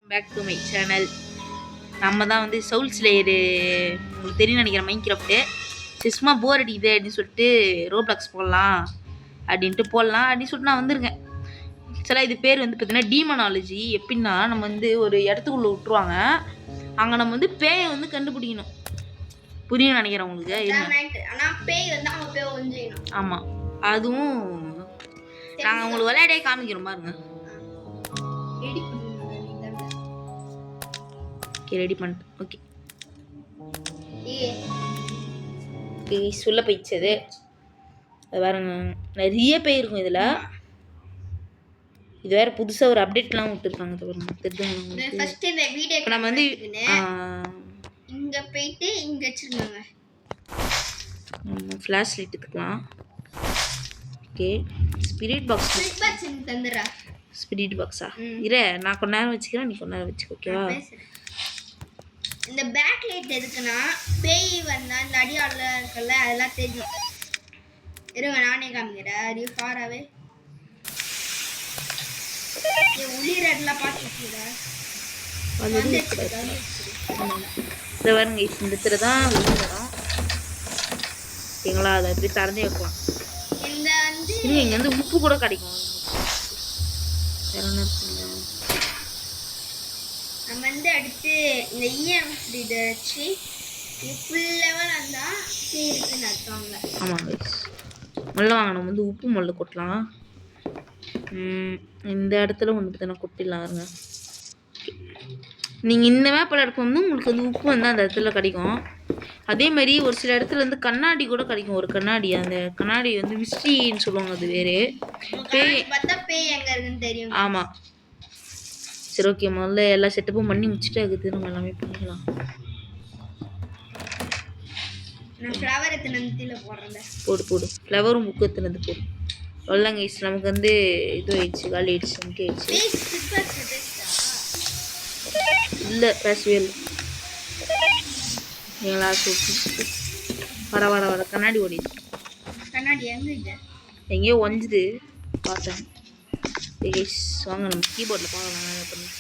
Back to my channel. நம்ம தான் வந்து சவுல் ஸ்லேயரு உங்களுக்கு தெரியும் நினைக்கிறேன். மைன்கிராஃப்ட்டு சும்மா போர் அடிக்குது அப்படின்னு சொல்லிட்டு ரோப்ளாக்ஸ் போடலாம் அப்படின்ட்டு நான் வந்திருக்கேன். ஆக்சுவலாக இது பேர் வந்து பார்த்தீங்கன்னா டீமனாலஜி. எப்படின்னா நம்ம வந்து ஒரு இடத்துக்குள்ளே விட்டுருவாங்க, அங்கே நம்ம வந்து பேயை வந்து கண்டுபிடிக்கணும். புரியும் நினைக்கிறேன் உங்களுக்கு. ஆமாம், அதுவும் நாங்கள் உங்களுக்கு விளையாடே காமிக்கிறோம் பாருங்க. ஓகே, ரெடி பண்ணிட்டேன். ஓகே சொல்ல போயிடுச்சது. அது பாருங்க, நிறைய பேர் இருக்கும் இதில். இது வேற புதுசாக ஒரு அப்டேட்லாம் விட்டுருக்காங்க. இப்போ நம்ம வந்து இங்கே போயிட்டு இங்கே வச்சுருந்தாங்க. ஃப்ளாஷ் லைட் எடுத்துக்கலாம். ஓகே, ஸ்பிரிட் பாக்ஸ் தந்துடுறா. ஸ்பிரிட் பாக்ஸா? இரு, நான் கொஞ்ச நேரம் வச்சுக்கிறேன், நீ கொஞ்ச நேரம் வச்சுக்கோ. ஓகேவா? இந்த பேக் லைட் எதுக்குன்னா பேய் வந்தா இந்த அடியாளர் இருக்குல்ல அதெல்லாம் தெரியும். இருங்க நானே காமிக்கிறேன். அது ஃபாராவே உள்ளிரெட்லாம் பார்த்துக்கிறேன். இந்த வருங்க இந்த இடத்துல தான் வரும். ஓகேங்களா? அதை அப்படி திறந்தே வைக்கலாம். இந்த வந்து இங்கே வந்து உப்பு கூட கிடைக்கும். நம்ம வந்து அடுத்து இந்த இஎம்எஃப் இதை வச்சு ஃபுல் லெவல் இருந்தால் இருக்குன்னு அர்த்தவங்க. ஆமாங்க, மல்ல வாங்க. நம்ம வந்து உப்பு மல்லு கொட்டலாம். இந்த இடத்துல ஒன்று பார்த்தா கொட்டிடலாம். இருங்க, நீங்கள் இந்த மேப்பில் எடுக்கும்போது உங்களுக்கு வந்து உப்பு வந்து அந்த இடத்துல கிடைக்கும். அதே மாதிரி ஒரு சில இடத்துல வந்து கண்ணாடி கூட கிடைக்கும். ஒரு கண்ணாடி, அந்த கண்ணாடி வந்து மிஸ்ட்ரின்னு சொல்லுவாங்க. அது வேறு பேய் பார்த்தா பேய் எங்கே இருக்குன்னு தெரியும். ஆமாம், சரி ஓகே. முதல்ல எல்லா செட்டப்பும் பண்ணி முடிச்சுட்டு அதுக்கு நம்ம எல்லாமே பண்ணிக்கலாம். நான் ஃப்ளவர் எத்தனை போடுறேன். போடு ஃப்ளவரும் புக்கு எத்தனது போடு. வெள்ளங்க ஆயிடுச்சு. நமக்கு வந்து இது ஆயிடுச்சு, காலி ஆயிடுச்சு. நமக்கு ஆயிடுச்சு. இல்லை, பேசவே இல்லை. நீங்களா சூப்பர். வர கண்ணாடி ஓடிடுச்சு. கண்ணாடி எங்கே எங்கேயோ ஒஞ்சுது பார்த்தேன். வாங்க நம்ம கீபோர்டில் பார்க்கலாம்.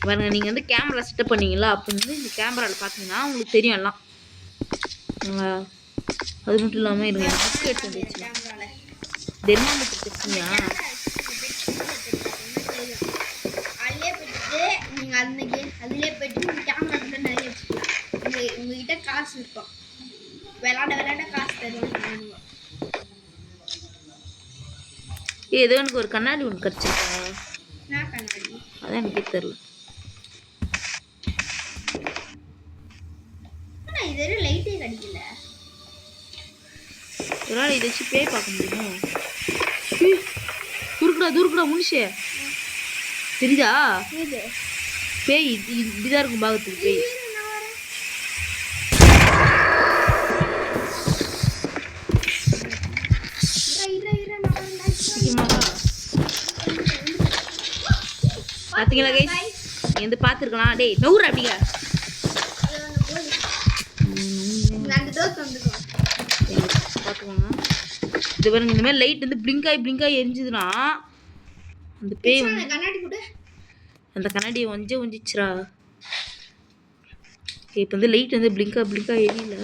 பாருங்க, நீங்கள் வந்து கேமரா செட்டப் பண்ணீங்களா? அப்போ வந்து இந்த கேமராவில் பார்த்தீங்கன்னா உங்களுக்கு தெரியும் எல்லாம். அது மட்டும் இல்லாமல் இருங்க, புக் எடுத்து வந்துச்சு. தெர்மாமீட்டர் வச்சுருக்கீங்களா? அதிலே போயிட்டு கேமரா கூட நிறைய வச்சுக்கலாம். உங்ககிட்ட காசு இருக்கும், விளையாட காசு தருவாங்க. ஏதோ எனக்கு ஒரு கண்ணாடி ஒன்று கிடச்சிருக்கா? அதான் எனக்கே தெரியல. இது லைட்டே கிடைக்கல. ஒரு நாள் இதை வச்சு பேய் பார்க்க முடியுமோ? தூருக்குடா முனிஷே, தெரியுதா? பேய் இப்படிதான் இருக்கும் பாகத்துக்கு. பேய் பார்த்தீங்களா கைஸ்? நீ வந்து பார்த்துருக்கலாம். டேய் நவுறு அப்படிங்க. பார்த்துக்கோங்க. இது பாருங்க, இந்த மாதிரி லைட் வந்து பிளிங்காய் எரிஞ்சுதுன்னா அந்த பேய் வந்து அந்த கண்ணாடியை ஒஞ்சிச்சுரா. இப்போ வந்து லைட் வந்து பிளிங்கா எரியல.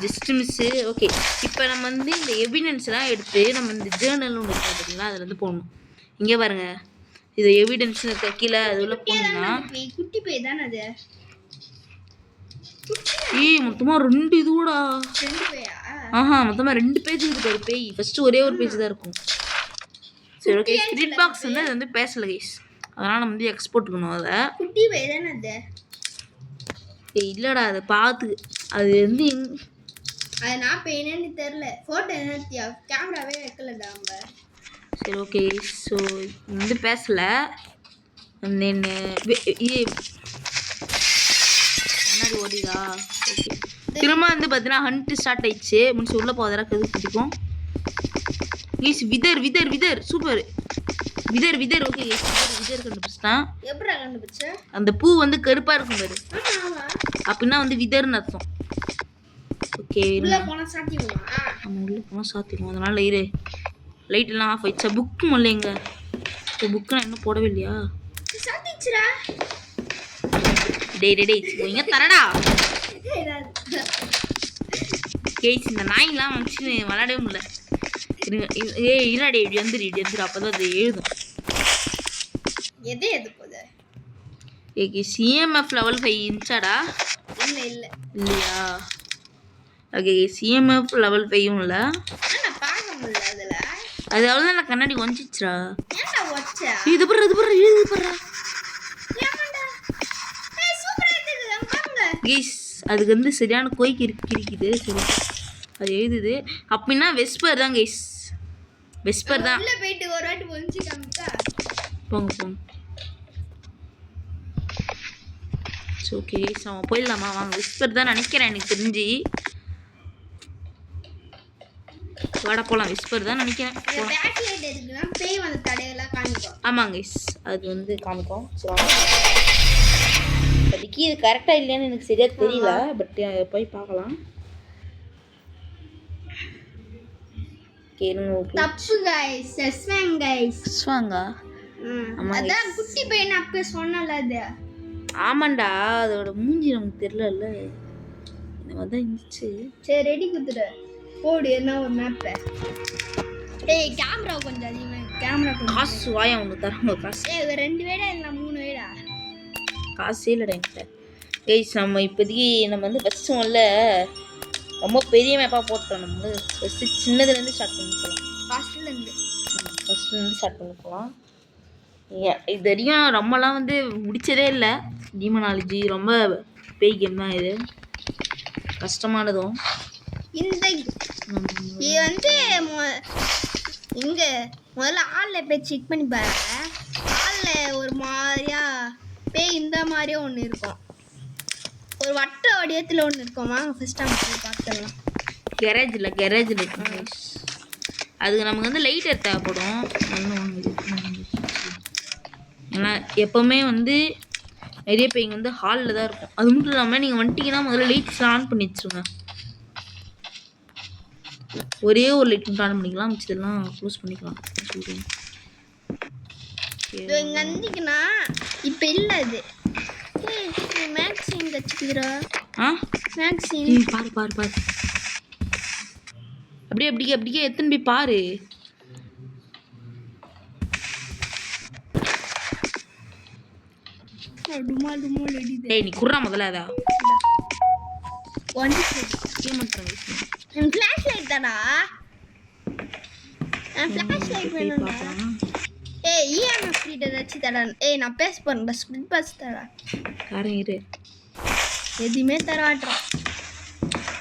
Just miss. ஓகே, இப்போ நம்ம வந்து இந்த எவிடன்ஸ்லாம் எடுத்து நம்ம இந்த ஜேர்னல் ஒன்று பார்த்தீங்களா, அதில் வந்து போடணும். இங்கே பாருங்க, இது எவிடன்ஸ் கீழே அதுல போனீங்கன்னா குட்டி பேய் தானே அது. மொத்தமாக 2 இதுடா. மொத்தமாக 2 பேஜ் இருக்கு. ஒரு பேய் ஃபர்ஸ்ட் ஒரே ஒரு பேஜ் தான் இருக்கும். சரி ஓகே, ஸ்பிரிட் பாக்ஸ் வந்து அது வந்து பேசல கைஸ், அதனால் நம்ம வந்து எக்ஸ்போர்ட் அதை. குட்டி பேய் தானே அது. இல்லைடா, அதை பார்த்து அது வந்து அது நான் பேனேன்னு தெரியல. ஃபோட்டோ என்ன கேமராவே வைக்கலடா நம்ம. சரி ஓகே, ஸோ வந்து பேசலை. கண்ணாடி ஓடிதா? ஓகே, திரும்ப வந்து பார்த்தீங்கன்னா ஹண்ட் ஸ்டார்ட் ஆயிடுச்சு. முடிச்சு உள்ளே போதரா கது பிடிக்கும். Is weather super. Weather okay, weather கண்டுபிடிச்சிட்டான். எப்படா கண்டுபிடிச்ச? அந்த பூ வந்து கருப்பாக இருக்கும் பாரு, அப்படின்னா வந்து விதர்னு அர்த்தம். ஓகே, உள்ள போனால் சாத்திடுவோம். அதனால லைட் எல்லாம் ஆஃப் ஆயிடுச்சா? புக்கு மல்ல எங்க இப்போ புக்கு நான் இன்னும் போடவே இல்லையா? சாத்திச்சுடா. டேய் இங்கே தரடா. கேஸ் இந்த நாயெல்லாம் வச்சு விளையாடவே முடியல. இருடா இப்படி வந்துரு அப்போ தான் அது எழுதும். எது போகுது? AK CMF level 5 இருந்துச்சாடா? இல்லையா? ஓகே சிஎம்எஃப் லெவல் 5ம் இல்லை. பார்க்க முடியல அதில். அது அவ்வளோதான் நான் கண்ணாடி ஒஞ்சிச்சுடா. ஏன்டா ஒச்சா? இது பாரு கேஸ் அதுக்கு வந்து சரியான கோய்க்கு இருக்குது. சரி அது எழுதுது அப்படின்னா வெஸ்பர் தான் கேஸ். வெஸ்பர் தான். உள்ள போயிட்டு ஒரு வாட்டி ஒஞ்சி காமிச்சா போங்க. ஓகே அவன் போயிடலாமா? வாங்க விஸ்பர் தான் நினைக்கிறேன் எனக்கு தெரிஞ்சு. வாடா போகலாம். விஸ்பர் தான் நினைக்கிறேன். ஆமாங்க அது வந்து காமிக்கும். இப்போதைக்கு இது கரெக்டாக இல்லையான்னு எனக்கு சரியாக தெரியல. பட் போய் பார்க்கலாம். தப்பு गाइस சஸ்வாங்க गाइस சஸ்வாங்க. அதான் குட்டி பையன் அப்பவே சொன்னல அது. ஆமாண்டா அதோட மூஞ்சி நமக்கு தெரியல. இந்த மாதிரி தான் இருந்துச்சு. சரி ரெடி குத்துடு. போடு என்ன ஒரு மேப். ஏய் கேமரா கொஞ்சம் அதிகமா கேமரா கொஞ்சம் காசு வாயா உங்களுக்கு தரங்க காசு. ஏய் 2 வேடா இல்ல 3 வேடா? காசே இல்லடா என்கிட்ட. கைஸ் நம்ம இப்போதைக்கு நம்ம வந்து ஃபர்ஸ்ட் ஒன்ல ரொம்ப பெரிய மேப்பாக போட்டோம். நம்ம ஃபஸ்ட்டு சின்னதுலேருந்து ஸ்டார்ட் பண்ணிக்கலாம். ஃபஸ்ட்லேருந்து ஸ்டார்ட் பண்ணிக்கலாம். இது வரைக்கும் ரொம்பலாம் வந்து முடித்ததே இல்லை. டீமனாலஜி ரொம்ப பேய் கேம் தான். இது கஷ்டமானதும். இது வந்து இங்கே முதல்ல ஆளில் போய் செக் பண்ணி பாரு. ஆளில் ஒரு மாதிரியா பேய் இந்த மாதிரியே ஒன்று இருக்கும். ஒரு வட்ட வடிவத்தில் ஒன்று இருக்கும். வாங்க ஃபர்ஸ்ட் நம்ம போய் பார்த்துடலாம். கெரேஜில் அதுக்கு நமக்கு வந்து லைட்டர் தேவைப்படும். ஏன்னா எப்போவுமே வந்து நிறைய பேய்ங்க வந்து ஹாலில் தான் இருக்கும். அது மட்டும் இல்லாமல் நீங்கள் வந்துட்டீங்கன்னா முதல்ல லைட்ஸ்லாம் ஆன் பண்ணி வச்சுருங்க. ஒரே ஒரு லைட் மட்டும் ஆன் பண்ணிக்கலாம். மிச்சதெல்லாம் க்ளோஸ் பண்ணிக்கலாம். இங்கே வந்தீங்கன்னா இப்போ இல்லை அது மேக்ஸின் கற்றுக்குறா. மேக்ஸின் பாரு அப்படியே எத்தனை போய் பாரு. டேய் நீ குர்றா முதல்ல அதா ஃப்ளாஷ் லைட் தானா? ஃப்ளாஷ் லைட் வேணும்டா. ஏய் இஎம்எஃப் ரீடர் வச்சு தடா. ஏய் நான் பேச போறேன்டா. ஸ்பிளிட் பாஸ் தடா. காரன் இரு. எதுமே தரவாட்றான்.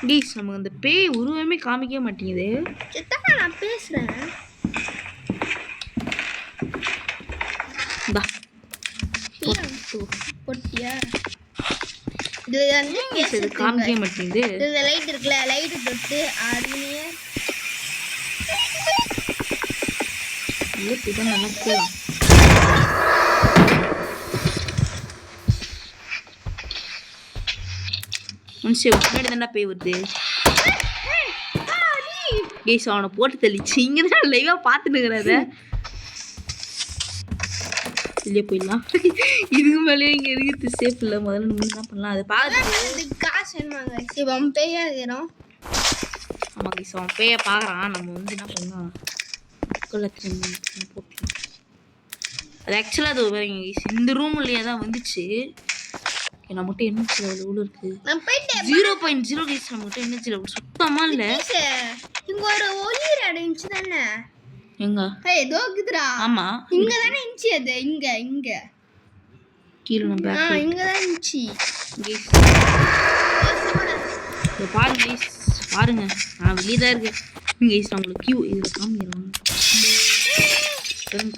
ப்ளீஸ் நமக்கு அந்த பேய் உருவமே காமிக்கவே மாட்டேங்குது. சித்தப்பா நான் பேசுறேன். டா பொட்டியா இது வந்து இது காமிக்கவே மாட்டேங்குது. இந்த லைட் இருக்குல லைட் தொட்டு ஆடியே இது நமக்கு முன்சே முன்னாடி தானே பேய் வருது. கேஸ் அவனை போட்டு தெளிச்சு இங்கே தான் லைவாக பார்த்துட்டுங்கிறத இல்லையே போயிடலாம். இதுக்கு மேலே இங்கே இருக்கிறது சேஃப் இல்லை. முதல்ல நம்ம என்ன பண்ணலாம் அதை பார்த்து காசு என்னவாங்க சிவம் பேயா இருக்கிறோம். ஆமாம் கேஸ் அவன் பேயை பார்க்குறான். நம்ம வந்து என்ன பண்ணலாம் போட்டுலாம். அது ஆக்சுவலாக அது ஒரு இந்த ரூம்லேயே தான் வந்துச்சு. நம்மகிட்ட என்னச்சு எவ்வளோ இருக்கு? 0.0 கேஸ் நம்மகிட்ட என்னச்சு சுத்தமா இல்ல. இங்க ஒரு ஒளி அடைஞ்சு தானே எங்க? ஏய் தோக்குதுடா. ஆமா இங்க தானே இன்ச்சி அது. இங்க கீழ நம்ம இங்க தான் இன்ச்சி கேஸ். இது பாருங்க கேஸ் பாருங்க. நான் வெளியே தான் இருக்கேன் கேஸ். நம்மளுக்கு கியூ இதுல காமிக்கிறோம்.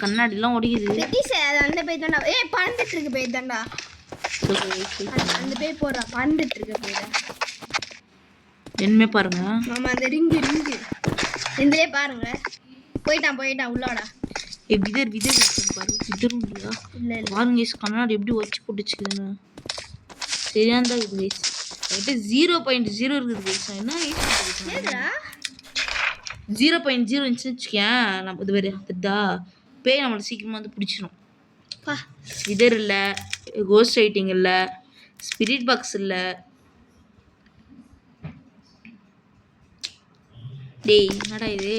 கண்ணாடிலாம் ஒடிக்குது. அது அந்த பேய் தான்டா. ஏய் பறந்துட்டு இருக்கு பேய் தான்டா. அந்த பேய் போறா பறந்துட்டு இருக்கு பேய். என்னமே பாருங்க. ஆமா அந்த ரிங்கு இந்தலே பாருங்க. போயிட்டான் உள்ளாடா. ஏ விதர் பாரு. விதரும் இல்லையா? இல்ல பாருங்க கேஸ் கண்ணாடி எப்படி வச்சு போட்டுச்சுக்குதுன்னு. சரியான தான் இருக்குது கேஸ். என்கிட்ட 0.0 இருக்குது கேஸ். என்ன கேஸ் 0.0 இருந்துச்சுன்னு வச்சுக்கேன். நம்ம இது வேறு அதுடா பேய் நம்மளை சீக்கிரமாக வந்து பிடிச்சிரும். பா விதர் இல்லை, கோஸ்ட் ரைட்டிங் இல்லை, ஸ்பிரிட் பாக்ஸ் இல்லை. டேய் என்னடா இது,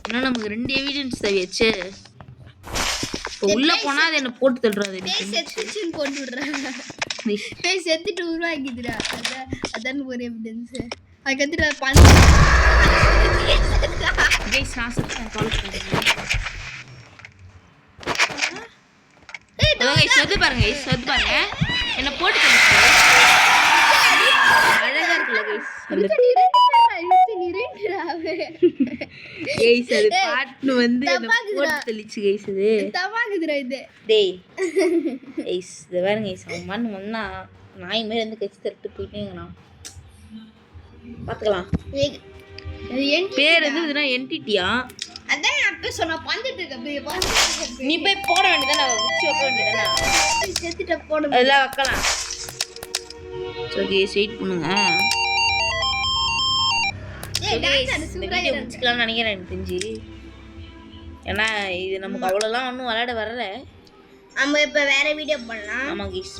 இன்னும் நமக்கு 2 எவிடன்ஸ் தேவையாச்சு. இப்போ உள்ளே போனால் அது என்ன போட்டு தள்ளுறாது. பேய் செத்துச்சுன்னு போட்டு விடுறாங்க. பேய் செத்துட்டு உருவாக்கிதுடா. அதான் ஒரு எவிடன்ஸ். அதுக்கடுத்து நான் செத்துட்டேன், கால் பண்ணுறேன். செத்து பாருங்க என்ன போட்டு தள்ளிச்சு. அழகா இருக்குல்ல கைஸ், அது பாட்டு வந்து என்ன போட்டு தள்ளிச்சு கைஸ். இது தவாக்குதுடா இது. டேய் கைஸ் இது பாருங்க கைஸ், அவன் மண் வந்தா நாய் மாதிரி வந்து கட்சி தட்டு போயிட்டேங்கண்ணா. பார்த்துக்கலாம். பேர் வந்து இதுனா என்டிட்டியா. அதான் நான் அப்ப சொன்ன பஞ்சிட்டு இருக்க. நீ போய் போட வேண்டியதானே, உச்சி வைக்க வேண்டியதானே. செத்துட்ட போடு. அதெல்லாம் வைக்கலாம். ஓகே வெயிட் பண்ணுங்க. முடிச்சுக்கலாம்னு நினைக்கிறேன் எனக்கு தெரிஞ்சு. ஏன்னா இது நமக்கு அவ்வளோலாம் ஒன்றும் விளையாட வரல. நம்ம இப்போ வேற வீடியோ பண்ணலாம். ஆமாம் கைஸ்.